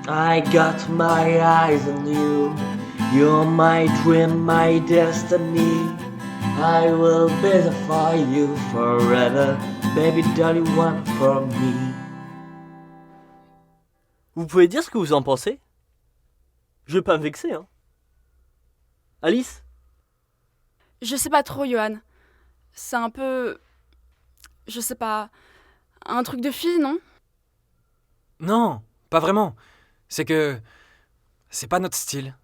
I got my eyes on you. You're my dream, my destiny. I will be there for you forever. Baby doll, you want for me. Vous pouvez dire ce que vous en pensez? Je vais pas me vexer, hein. Alice? Je sais pas trop, Johan. C'est un peu... Je sais pas... Un truc de fille, non? Non, pas vraiment. C'est que... c'est pas notre style.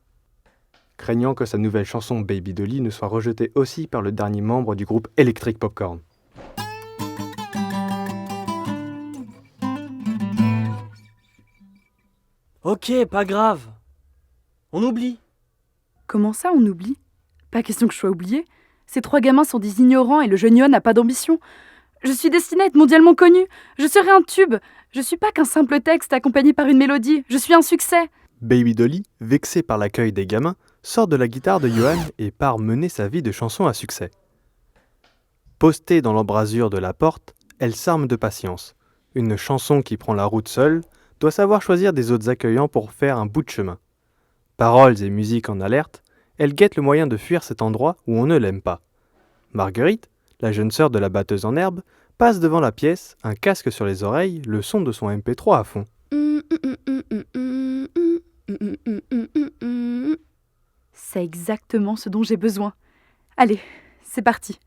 Craignant que sa nouvelle chanson Baby Dolly ne soit rejetée aussi par le dernier membre du groupe Electric Popcorn. Ok, pas grave. On oublie. Comment ça, on oublie? Pas question que je sois oubliée. Ces 3 gamins sont des ignorants et le jeune Johan n'a pas d'ambition. Je suis destinée à être mondialement connue. Je serai un tube. Je suis pas qu'un simple texte accompagné par une mélodie. Je suis un succès. Baby Dolly, vexée par l'accueil des gamins, sort de la guitare de Johan et part mener sa vie de chanson à succès. Postée dans l'embrasure de la porte, elle s'arme de patience. Une chanson qui prend la route seule doit savoir choisir des autres accueillants pour faire un bout de chemin. Paroles et musique en alerte, elle guette le moyen de fuir cet endroit où on ne l'aime pas. Marguerite, la jeune sœur de la batteuse en herbe, passe devant la pièce, un casque sur les oreilles, le son de son MP3 à fond. C'est exactement ce dont j'ai besoin. Allez, c'est parti.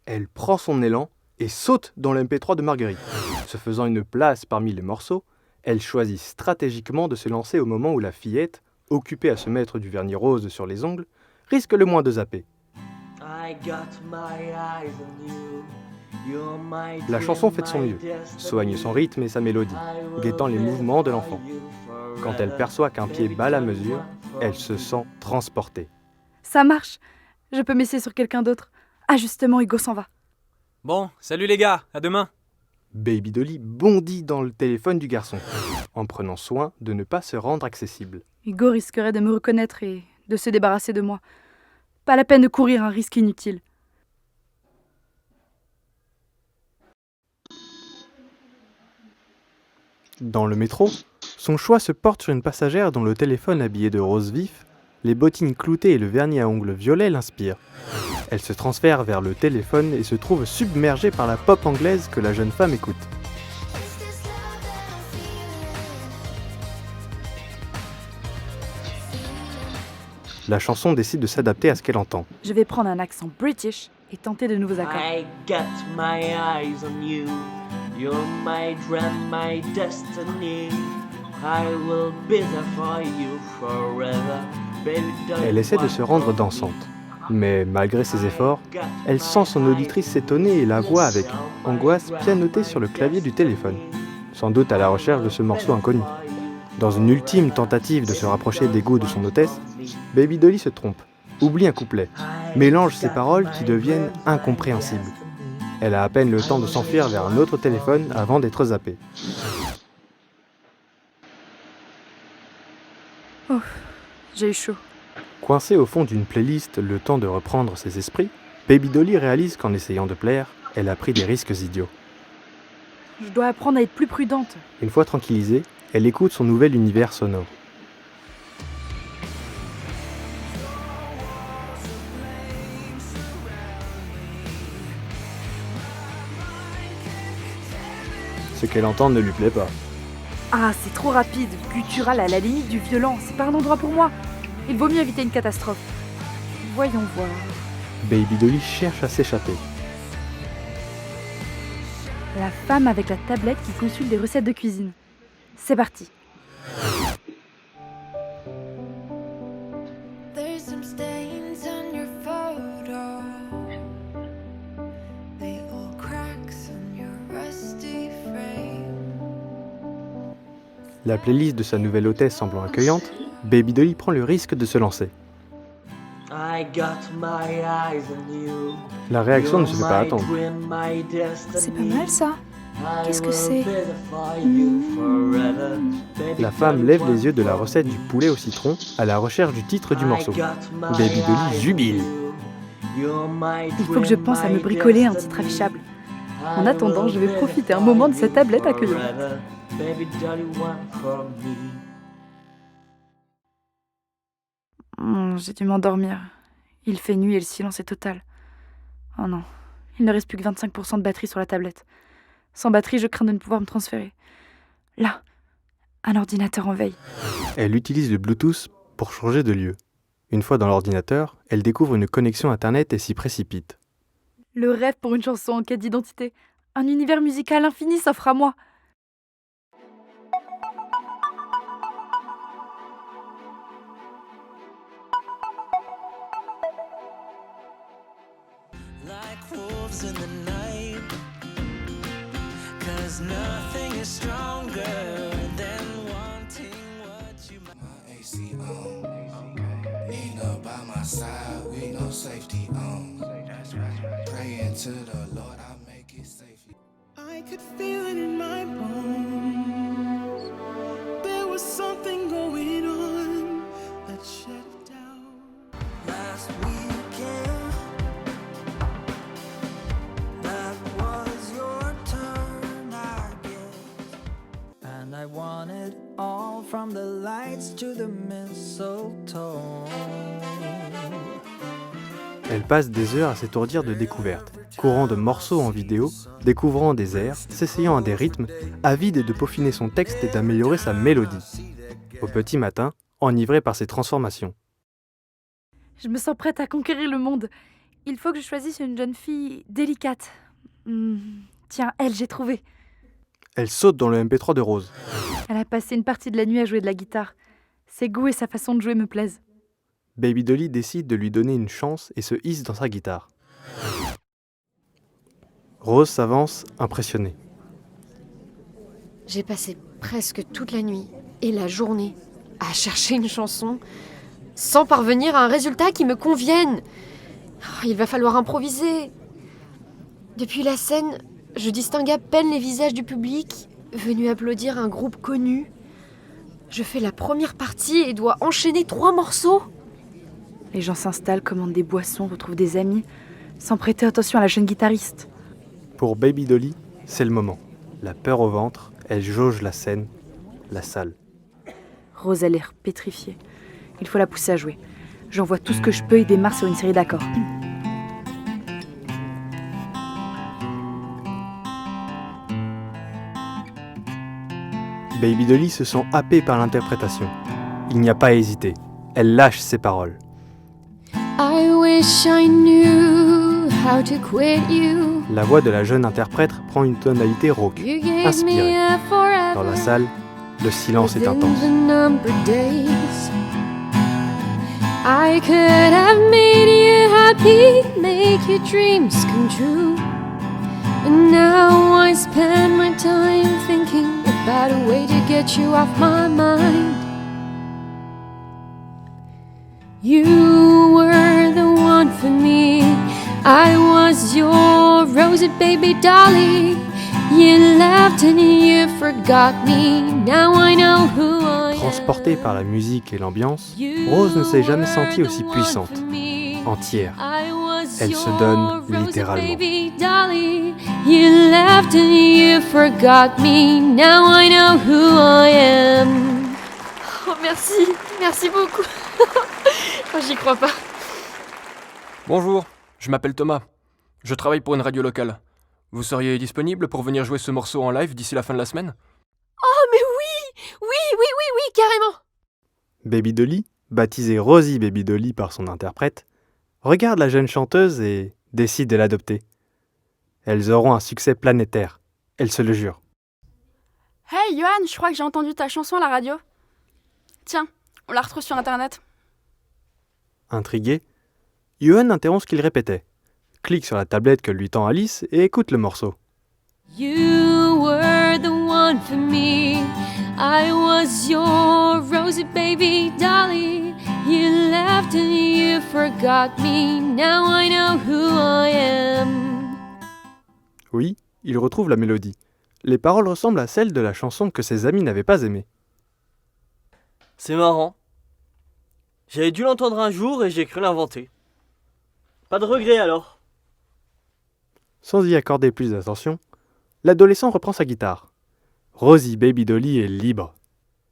Elle prend son élan et saute dans le MP3 de Marguerite. Se faisant une place parmi les morceaux, elle choisit stratégiquement de se lancer au moment où la fillette, occupée à se mettre du vernis rose sur les ongles, risque le moins de zapper. La chanson fait de son mieux, soigne son rythme et sa mélodie, guettant les mouvements de l'enfant. Quand elle perçoit qu'un pied bat la mesure, elle se sent transportée. Ça marche. Je peux m'essayer sur quelqu'un d'autre. Ah justement, Hugo s'en va. Bon, salut les gars, à demain. Baby Dolly bondit dans le téléphone du garçon, en prenant soin de ne pas se rendre accessible. Hugo risquerait de me reconnaître et de se débarrasser de moi. Pas la peine de courir un risque inutile. Dans le métro, son choix se porte sur une passagère dont le téléphone habillé de rose vif, les bottines cloutées et le vernis à ongles violets l'inspirent. Elle se transfère vers le téléphone et se trouve submergée par la pop anglaise que la jeune femme écoute. La chanson décide de s'adapter à ce qu'elle entend. Je vais prendre un accent british et tenter de nouveaux accords. I got my eyes on you. You're my dream, my destiny. I will be there for you forever. Baby, Elle essaie de se rendre dansante. Mais malgré ses efforts, elle sent son auditrice s'étonner et la voix avec angoisse pianoter sur le clavier du téléphone, sans doute à la recherche de ce morceau inconnu. Dans une ultime tentative de se rapprocher des goûts de son hôtesse, Baby Dolly se trompe, oublie un couplet, mélange ses paroles qui deviennent incompréhensibles. Elle a à peine le temps de s'enfuir vers un autre téléphone avant d'être zappée. Oh, j'ai eu chaud. Coincée au fond d'une playlist le temps de reprendre ses esprits, Baby Dolly réalise qu'en essayant de plaire, elle a pris des risques idiots. Je dois apprendre à être plus prudente. Une fois tranquillisée, elle écoute son nouvel univers sonore. Ce qu'elle entend ne lui plaît pas. Ah, c'est trop rapide, guttural à la limite du violent. C'est pas un endroit pour moi. Il vaut mieux éviter une catastrophe. Voyons voir. Baby Dolly cherche à s'échapper. La femme avec la tablette qui consulte des recettes de cuisine. C'est parti. La playlist de sa nouvelle hôtesse semblant accueillante, Baby Dolly prend le risque de se lancer. La réaction ne se fait pas attendre. C'est pas mal ça. Qu'est-ce que c'est? La femme lève les yeux de la recette du poulet au citron à la recherche du titre du morceau. Baby Dolly jubile. Il faut que je pense à me bricoler un titre affichable. En attendant, je vais profiter un moment de cette tablette accueillante. Baby doll, you want for me. J'ai dû m'endormir. Il fait nuit et le silence est total. Oh non, il ne reste plus que 25% de batterie sur la tablette. Sans batterie, je crains de ne pouvoir me transférer. Là, un ordinateur en veille. Elle utilise le Bluetooth pour changer de lieu. Une fois dans l'ordinateur, elle découvre une connexion Internet et s'y précipite. Le rêve pour une chanson en quête d'identité. Un univers musical infini s'offre à moi. Like wolves in the night, 'cause nothing is stronger than wanting what you might. My AC on, Nina by my side, we know safety on. Praying to the Lord, I make it safely. I could feel it in my bones. There was something going on that shut down. Last weekend, that was your turn, I guess. And I wanted all from the lights to the mistletoe. Elle passe des heures à s'étourdir de découvertes, courant de morceaux en vidéo, découvrant des airs, s'essayant à des rythmes, avide de peaufiner son texte et d'améliorer sa mélodie. Au petit matin, enivrée par ses transformations. Je me sens prête à conquérir le monde. Il faut que je choisisse une jeune fille délicate. Tiens, elle, j'ai trouvé. Elle saute dans le MP3 de Rose. Elle a passé une partie de la nuit à jouer de la guitare. Ses goûts et sa façon de jouer me plaisent. Baby Dolly décide de lui donner une chance et se hisse dans sa guitare. Rose s'avance, impressionnée. J'ai passé presque toute la nuit et la journée à chercher une chanson sans parvenir à un résultat qui me convienne. Il va falloir improviser. Depuis la scène, je distingue à peine les visages du public venu applaudir un groupe connu. Je fais la première partie et dois enchaîner 3 morceaux. Les gens s'installent, commandent des boissons, retrouvent des amis, sans prêter attention à la jeune guitariste. Pour Baby Dolly, c'est le moment. La peur au ventre, elle jauge la scène, la salle. Rose a l'air pétrifiée. Il faut la pousser à jouer. J'envoie tout ce que je peux et démarre sur une série d'accords. Baby Dolly se sent happée par l'interprétation. Il n'y a pas à hésiter. Elle lâche ses paroles. I wish I knew how to quit you. La voix de la jeune interprète prend une tonalité rauque, You gave inspirée. me a forever. Dans la salle, le silence est within intense. the numbered days. I could have made you happy, make your dreams come true. And now I spend my time thinking about a way to get you off my mind. You were the one for me. I was your rosy baby dolly. You left and you forgot me. Now I know who I am. Transportée par la musique et l'ambiance, Rose ne s'est jamais sentie aussi puissante, entière. Elle se donne littéralement. You left and you forgot me. Now I know who I am. Oh, merci beaucoup. Oh, j'y crois pas. Bonjour, je m'appelle Thomas. Je travaille pour une radio locale. Vous seriez disponible pour venir jouer ce morceau en live d'ici la fin de la semaine ? Oh, mais oui, carrément. Baby Dolly, baptisée Rosie Baby Dolly par son interprète, regarde la jeune chanteuse et décide de l'adopter. Elles auront un succès planétaire, elle se le jure. Hey Johan, je crois que j'ai entendu ta chanson à la radio. Tiens, on la retrouve sur internet. Intrigué, Johan interrompt ce qu'il répétait, clique sur la tablette que lui tend Alice et écoute le morceau. You were the one for me. I was your rosy baby dolly. You left and you forgot me. Now I know who I am. Oui, il retrouve la mélodie. Les paroles ressemblent à celles de la chanson que ses amis n'avaient pas aimée. C'est marrant. J'avais dû l'entendre un jour et j'ai cru l'inventer. Pas de regret alors. Sans y accorder plus d'attention, l'adolescent reprend sa guitare. Rosie Baby Dolly est libre.